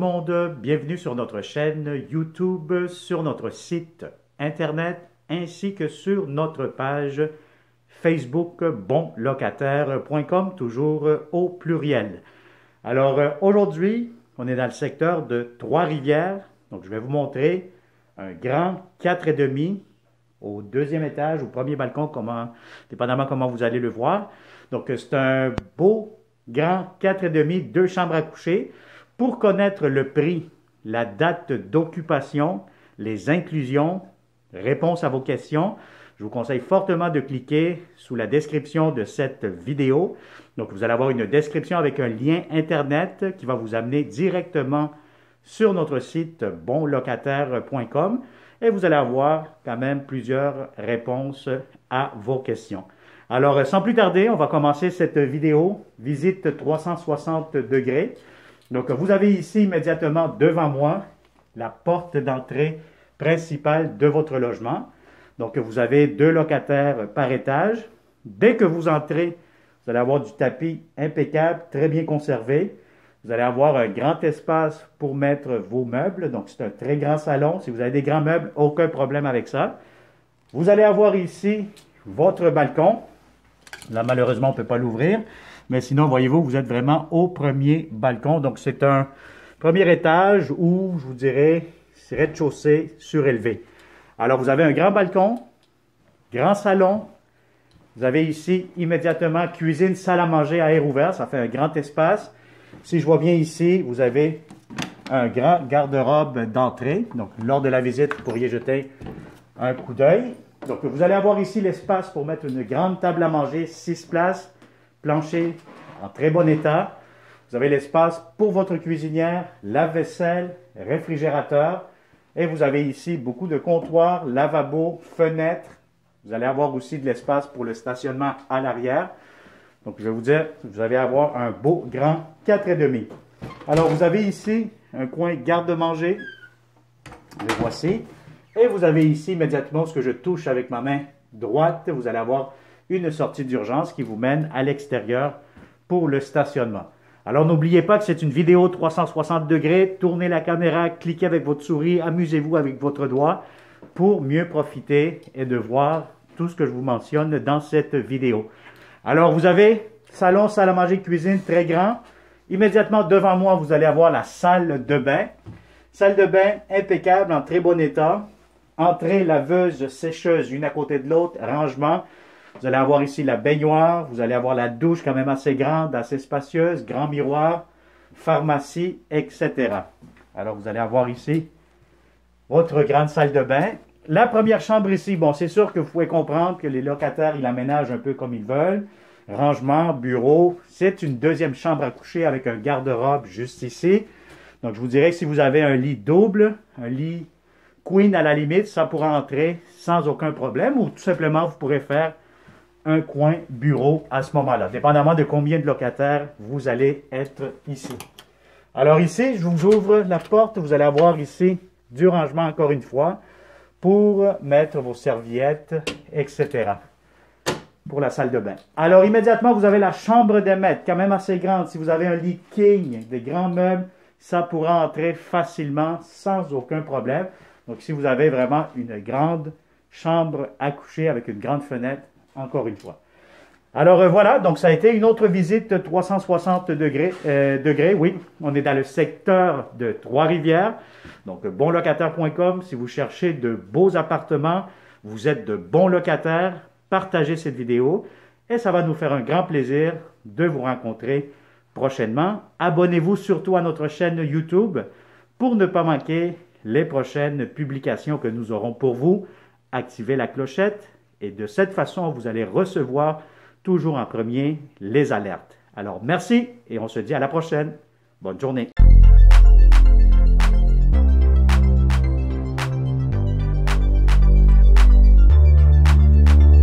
monde, bienvenue sur notre chaîne YouTube, sur notre site internet ainsi que sur notre page Facebook bonlocataire.com, toujours au pluriel. Alors aujourd'hui, on est dans le secteur de Trois-Rivières, donc je vais vous montrer un grand 4,5 au deuxième étage, au premier balcon, dépendamment comment vous allez le voir. Donc c'est un beau grand 4,5, 2 chambres à coucher. Pour connaître le prix, la date d'occupation, les inclusions, réponse à vos questions, je vous conseille fortement de cliquer sous la description de cette vidéo. Donc, vous allez avoir une description avec un lien Internet qui va vous amener directement sur notre site bonlocataire.com et vous allez avoir quand même plusieurs réponses à vos questions. Alors, sans plus tarder, on va commencer cette vidéo, visite 360 degrés. Donc, vous avez ici immédiatement devant moi la porte d'entrée principale de votre logement. Donc, vous avez 2 locataires par étage. Dès que vous entrez, vous allez avoir du tapis impeccable, très bien conservé. Vous allez avoir un grand espace pour mettre vos meubles. Donc, c'est un très grand salon. Si vous avez des grands meubles, aucun problème avec ça. Vous allez avoir ici votre balcon. Là, malheureusement, on ne peut pas l'ouvrir. Mais sinon, voyez-vous, vous êtes vraiment au premier balcon. Donc, c'est un premier étage ou, je vous dirais, rez-de-chaussée surélevé. Alors, vous avez un grand balcon, grand salon. Vous avez ici, immédiatement, cuisine, salle à manger à air ouvert. Ça fait un grand espace. Si je vois bien ici, vous avez un grand garde-robe d'entrée. Donc, lors de la visite, vous pourriez jeter un coup d'œil. Donc, vous allez avoir ici l'espace pour mettre une grande table à manger, 6 places, plancher en très bon état. Vous avez l'espace pour votre cuisinière, lave-vaisselle, réfrigérateur. Et vous avez ici beaucoup de comptoirs, lavabo, fenêtres. Vous allez avoir aussi de l'espace pour le stationnement à l'arrière. Donc, je vais vous dire, vous allez avoir un beau grand 4,5. Alors, vous avez ici un coin garde-manger. Le voici. Et vous avez ici immédiatement ce que je touche avec ma main droite. Vous allez avoir une sortie d'urgence qui vous mène à l'extérieur pour le stationnement. Alors, n'oubliez pas que c'est une vidéo 360 degrés. Tournez la caméra, cliquez avec votre souris, amusez-vous avec votre doigt pour mieux profiter et de voir tout ce que je vous mentionne dans cette vidéo. Alors, vous avez salon, salle à manger, cuisine très grand. Immédiatement devant moi, vous allez avoir la salle de bain. Salle de bain impeccable, en très bon état. Entrée, laveuse, sécheuse, une à côté de l'autre, rangement. Vous allez avoir ici la baignoire, vous allez avoir la douche quand même assez grande, assez spacieuse, grand miroir, pharmacie, etc. Alors, vous allez avoir ici votre grande salle de bain. La première chambre ici, bon, c'est sûr que vous pouvez comprendre que les locataires, ils l'aménagent un peu comme ils veulent. Rangement, bureau. C'est une deuxième chambre à coucher avec un garde-robe juste ici. Donc, je vous dirais que si vous avez un lit double, un lit queen à la limite, ça pourra entrer sans aucun problème ou tout simplement, vous pourrez faire un coin bureau à ce moment-là, dépendamment de combien de locataires vous allez être ici. Alors ici, je vous ouvre la porte, vous allez avoir ici du rangement encore une fois pour mettre vos serviettes, etc. pour la salle de bain. Alors immédiatement, vous avez la chambre des maîtres, quand même assez grande. Si vous avez un lit king, des grands meubles, ça pourra entrer facilement sans aucun problème. Donc si vous avez vraiment une grande chambre à coucher avec une grande fenêtre, encore une fois. Alors voilà, donc ça a été une autre visite 360 degrés. Oui, on est dans le secteur de Trois-Rivières. Donc bonlocataire.com, si vous cherchez de beaux appartements, vous êtes de bons locataires, partagez cette vidéo et ça va nous faire un grand plaisir de vous rencontrer prochainement. Abonnez-vous surtout à notre chaîne YouTube pour ne pas manquer les prochaines publications que nous aurons pour vous. Activez la clochette et de cette façon, vous allez recevoir toujours en premier les alertes. Alors, merci et on se dit à la prochaine. Bonne journée.